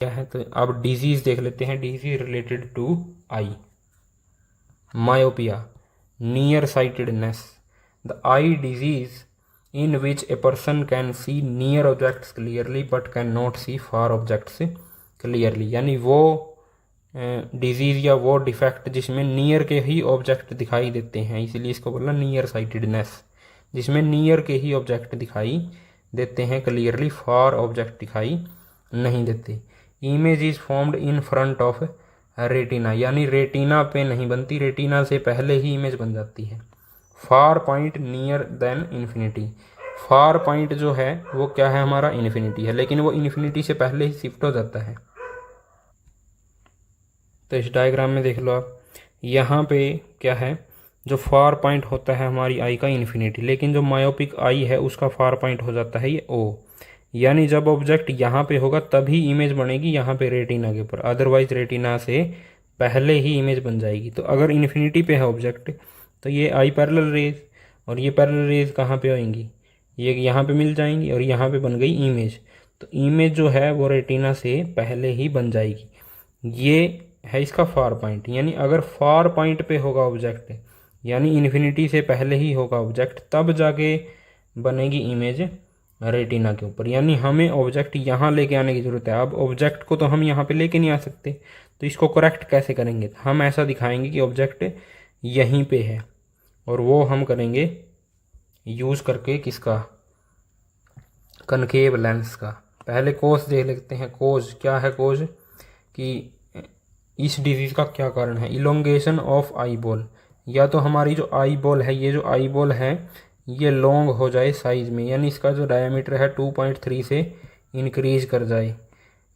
क्या है, तो अब डिजीज देख लेते हैं। Disease related to eye. Myopia, near sightedness, the eye disease in which a person can see near objects clearly but cannot see far objects clearly। यानी वो डिजीज़ या वो डिफेक्ट जिसमें नियर के ही ऑब्जेक्ट दिखाई देते हैं, इसलिए इसको बोला नियर साइटेडनेस, जिसमें नियर के ही ऑब्जेक्ट दिखाई देते हैं, क्लियरली फार ऑब्जेक्ट दिखाई नहीं देते। Image is formed in front of retina, यानी रेटिना पे नहीं बनती, रेटिना से पहले ही इमेज बन जाती है। Far point near then infinity, far point जो है वो क्या है हमारा, इन्फिनिटी है, लेकिन वो इन्फिनिटी से पहले ही शिफ्ट हो जाता है। तो इस डायग्राम में देख लो आप, यहाँ पे क्या है, जो फार पॉइंट होता है हमारी आई का इन्फिनिटी, लेकिन जो मायोपिक आई है उसका फार पॉइंट हो जाता है ये ओ। यानी जब ऑब्जेक्ट यहाँ पे होगा तभी इमेज बनेगी यहाँ पे रेटिना के ऊपर, अदरवाइज रेटिना से पहले ही इमेज बन जाएगी। तो अगर इन्फिनिटी पे है ऑब्जेक्ट तो ये आई पैरेलल रेज, और ये पैरेलल रेज कहाँ पे होंगी, ये यहाँ पे मिल जाएंगी, और यहाँ पे बन गई इमेज। तो इमेज जो है वो रेटिना से पहले ही बन जाएगी। ये है इसका फार पॉइंट। यानी अगर फार पॉइंट पे होगा ऑब्जेक्ट, यानी इन्फिनिटी से पहले ही होगा ऑब्जेक्ट, तब जाके बनेगी इमेज रेटिना के ऊपर। यानी हमें ऑब्जेक्ट यहाँ लेके आने की ज़रूरत है। अब ऑब्जेक्ट को तो हम यहाँ पे लेके नहीं आ सकते, तो इसको करेक्ट कैसे करेंगे, हम ऐसा दिखाएंगे कि ऑब्जेक्ट यहीं पे है, और वो हम करेंगे यूज़ करके किसका, कनकेव लेंस का। पहले कोज देख लेते हैं। कोज क्या है, कोज कि इस डिजीज़ का क्या कारण है, इलोंगेशन ऑफ आई बॉल। या तो हमारी जो आई बॉल है, ये जो आई बॉल है ये लॉन्ग हो जाए साइज़ में, यानी इसका जो डायमीटर है 2.3 से इंक्रीज कर जाए,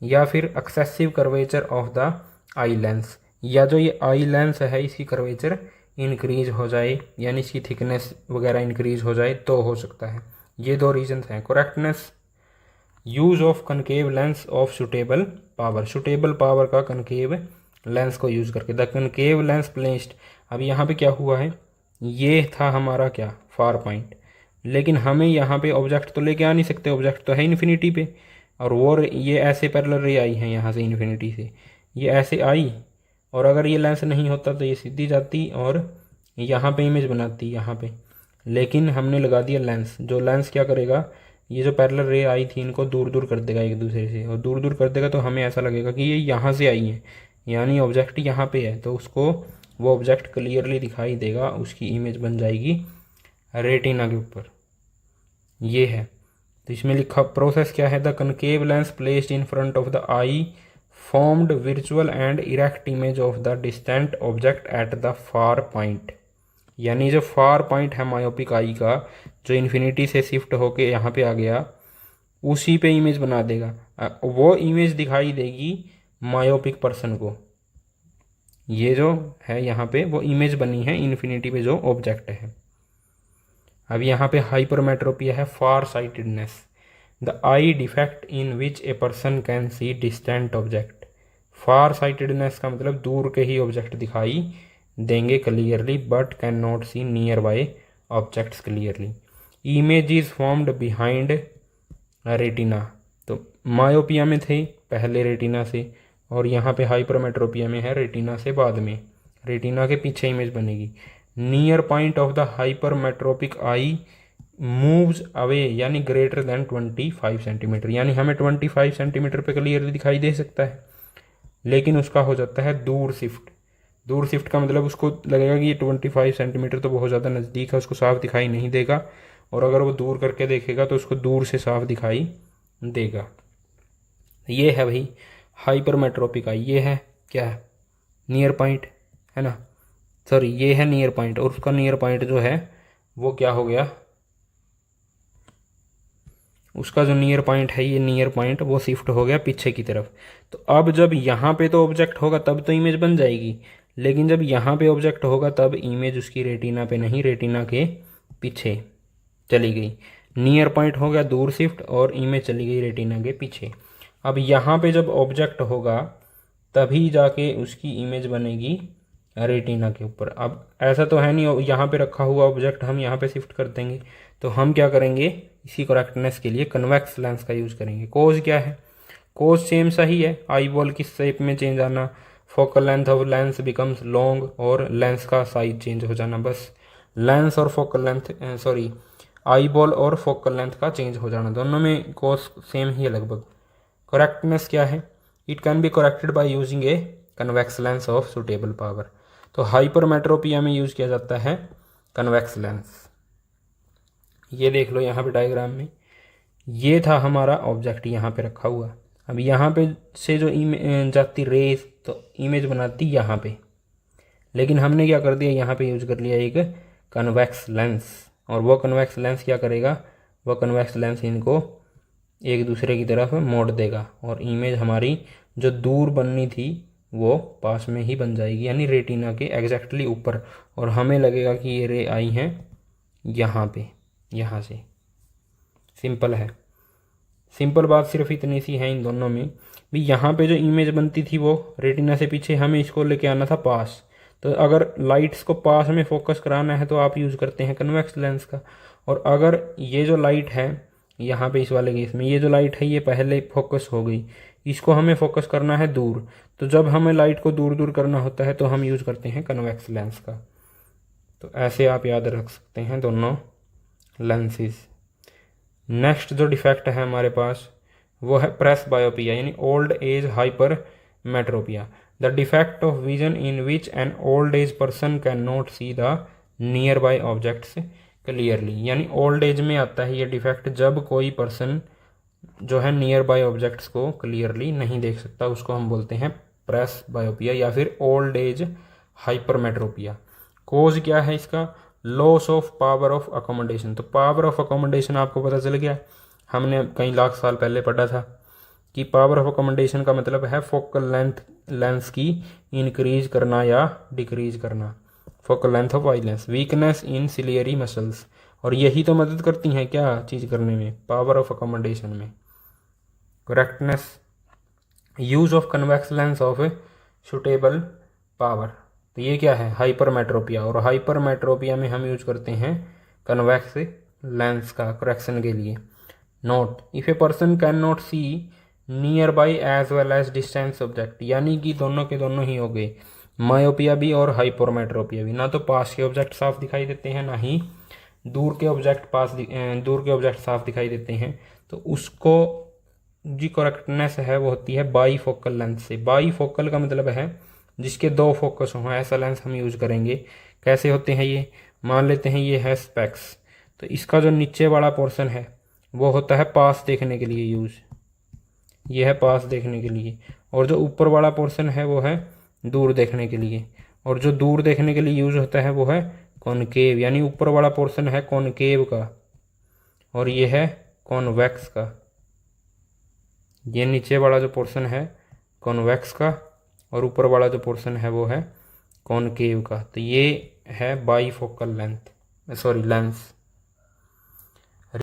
या फिर excessive curvature of the eye lens, या जो ये आई लेंस है इसकी कर्वेचर इंक्रीज हो जाए, यानी इसकी थिकनेस वगैरह इंक्रीज हो जाए तो हो सकता है। ये दो रीजंस हैं। Correctness, use of concave lens of suitable power, suitable power का कनकेव लेंस को यूज़ करके। द कनकेव लेंस प्लेस्ड, अब यहाँ पे क्या हुआ है, ये था हमारा क्या, फार पॉइंट, लेकिन हमें यहाँ पे ऑब्जेक्ट तो लेके आ नहीं सकते, ऑब्जेक्ट तो है इन्फिनिटी पे, और वो ये ऐसे पैरेलल रे आई है यहाँ से इन्फिनिटी से, ये ऐसे आई, और अगर ये लेंस नहीं होता तो ये सीधी जाती और यहाँ पे इमेज बनाती यहाँ पे, लेकिन हमने लगा दिया लेंस। जो लेंस क्या करेगा, ये जो पैरेलल रे आई थी इनको दूर दूर कर देगा एक दूसरे से, और दूर दूर कर देगा तो हमें ऐसा लगेगा कि ये यहाँ से आई है, यानी ऑब्जेक्ट यहाँ पे है, तो उसको वो ऑब्जेक्ट क्लियरली दिखाई देगा, उसकी इमेज बन जाएगी रेटिना के ऊपर। ये है, तो इसमें लिखा प्रोसेस क्या है, the concave lens placed in front of the eye formed virtual and erect image of the distant object at the far point. यानी जो फार पॉइंट है मायोपिक आई का, जो इन्फिनिटी से शिफ्ट होके यहाँ पे आ गया, उसी पे इमेज बना देगा, वो इमेज दिखाई देगी मायोपिक पर्सन को। ये जो है यहाँ पे वो इमेज बनी है इन्फिनिटी पे जो ऑब्जेक्ट है। अब यहाँ पे हाइपरमेट्रोपिया है, far sightedness, the eye defect in which a person can see distant object. Far sightedness का मतलब दूर के ही ऑब्जेक्ट दिखाई देंगे clearly, but can not see near by objects clearly. Image is formed behind retina, तो myopia में थे पहले रेटिना से, और यहाँ पे हाइपरमेट्रोपिया में है रेटिना से बाद में, रेटिना के पीछे इमेज बनेगी। Near point of the hypermetropic I moves away, यानी ग्रेटर देन 25 सेंटीमीटर, यानी हमें 25 सेंटीमीटर पे क्लियरली दिखाई दे सकता है, लेकिन उसका हो जाता है दूर शिफ्ट। दूर शिफ्ट का मतलब उसको लगेगा कि ये 25 सेंटीमीटर तो बहुत ज़्यादा नज़दीक है, उसको साफ दिखाई नहीं देगा, और अगर वो दूर करके देखेगा तो उसको दूर से साफ दिखाई देगा। ये है भाई हाइपरमेट्रोपिक आई, ये है क्या है, नियर पॉइंट है ना, सॉरी ये है नियर पॉइंट, और उसका नियर पॉइंट जो है वो क्या हो गया, उसका जो नियर पॉइंट है, ये नियर पॉइंट वो शिफ्ट हो गया पीछे की तरफ। तो अब जब यहाँ पे तो ऑब्जेक्ट होगा तब तो इमेज बन जाएगी, लेकिन जब यहाँ पे ऑब्जेक्ट होगा तब इमेज उसकी रेटिना पे नहीं, रेटिना के पीछे चली गई। नियर पॉइंट हो गया दूर शिफ्ट, और इमेज चली गई रेटिना के पीछे। अब यहाँ पे जब ऑब्जेक्ट होगा तभी जाके उसकी इमेज बनेगी रेटिना के ऊपर। अब ऐसा तो है नहीं यहाँ पे रखा हुआ ऑब्जेक्ट हम यहाँ पे शिफ्ट कर देंगे, तो हम क्या करेंगे, इसी करेक्टनेस के लिए कन्वेक्स लेंस का यूज़ करेंगे। कोज क्या है, कोज सेम सही है, आई बॉल की शेप में चेंज आना, focal length of lens becomes long और लेंस का साइज चेंज हो जाना, बस लेंस और focal length sorry eye ball और फोकल लेंथ का चेंज हो जाना, दोनों में कोज सेम ही है लगभग। करेक्टनेस क्या है, it can be corrected by using a convex lens of suitable power. तो हाइपरमेट्रोपिया में यूज किया जाता है कन्वेक्स लेंस। ये देख लो यहाँ पे डायग्राम में, ये था हमारा ऑब्जेक्ट यहाँ पे रखा हुआ। अब यहाँ पे से जो जाती रेस तो इमेज बनाती यहाँ पे, लेकिन हमने क्या कर दिया, यहाँ पे यूज कर लिया एक कन्वेक्स लेंस, और वो कन्वेक्स लेंस क्या करेगा, वो कन्वेक्स लेंस इनको एक दूसरे की तरफ मोड़ देगा और इमेज हमारी जो दूर बननी थी वो पास में ही बन जाएगी, यानी रेटिना के एग्जैक्टली ऊपर, और हमें लगेगा कि ये रे आई हैं यहाँ पे, यहाँ से। सिंपल है, सिंपल बात सिर्फ इतनी सी है इन दोनों में भी। यहाँ पे जो इमेज बनती थी वो रेटिना से पीछे, हमें इसको लेके आना था पास। तो अगर लाइट्स को पास में फोकस कराना है तो आप यूज़ करते हैं कन्वेक्स लेंस का। और अगर ये जो लाइट है यहाँ पे इस वाले केस में, ये जो लाइट है ये पहले फोकस हो गई, इसको हमें फोकस करना है दूर, तो जब हमें लाइट को दूर दूर करना होता है तो हम यूज़ करते हैं कन्वेक्स लेंस का। तो ऐसे आप याद रख सकते हैं दोनों लेंसेज। नेक्स्ट जो डिफेक्ट है हमारे पास वो है प्रेस बायोपिया, यानी old age hypermetropia, the defect of vision in which an old age person can not see the near by objects clearly. यानी ओल्ड एज में आता है ये डिफेक्ट जब कोई पर्सन जो है नियर बाय ऑब्जेक्ट्स को क्लियरली नहीं देख सकता, उसको हम बोलते हैं प्रेस बायोपिया या फिर ओल्ड एज हाइपरमेट्रोपिया। कोज क्या है इसका, loss of power of accommodation. तो पावर ऑफ अकोमोडेशन आपको पता चल गया, हमने कई लाख साल पहले पढ़ा था कि पावर ऑफ अकोमोडेशन का मतलब है फोकल लेंथ लेंस की इंक्रीज करना या डिक्रीज करना, focal length of eye lens. Weakness in ciliary muscles, और यही तो मदद करती हैं क्या चीज़ करने में, पावर ऑफ अकोमोडेशन में। Correctness, use of convex lens of suitable power. तो ये क्या है, हाइपरमेट्रोपिया, और हाइपरमेट्रोपिया में हम यूज करते हैं कन्वेक्स लेंस का करेक्शन के लिए। Note, if a person can not see near by as well as distance object, यानी कि दोनों के दोनों ही हो गए, मायोपिया भी और हाइपरमेट्रोपिया भी। ना तो पास के ऑब्जेक्ट साफ दिखाई देते हैं, ना ही दूर के ऑब्जेक्ट साफ दिखाई देते हैं। तो उसको जी करेक्टनेस है वो होती है बाई फोकल लेंथ से। बाई फोकल का मतलब है जिसके दो फोकस हों, ऐसा लेंस हम यूज करेंगे। कैसे होते हैं ये, मान लेते हैं ये है स्पेक्स, तो इसका जो नीचे वाला पोर्शन है वो होता है पास देखने के लिए यूज, ये है पास देखने के लिए, और जो ऊपर वाला पोर्शन है वो है दूर देखने के लिए, और जो दूर देखने के लिए यूज होता है वो है कॉनकेव, यानी ऊपर वाला पोर्शन है कॉनकेव का और ये है कॉन्वेक्स का। ये नीचे वाला जो पोर्शन है कॉन्वेक्स का और ऊपर वाला जो पोर्शन है वो है कॉनकेव का। तो ये है बाईफोकल लेंथ, सॉरी लेंस।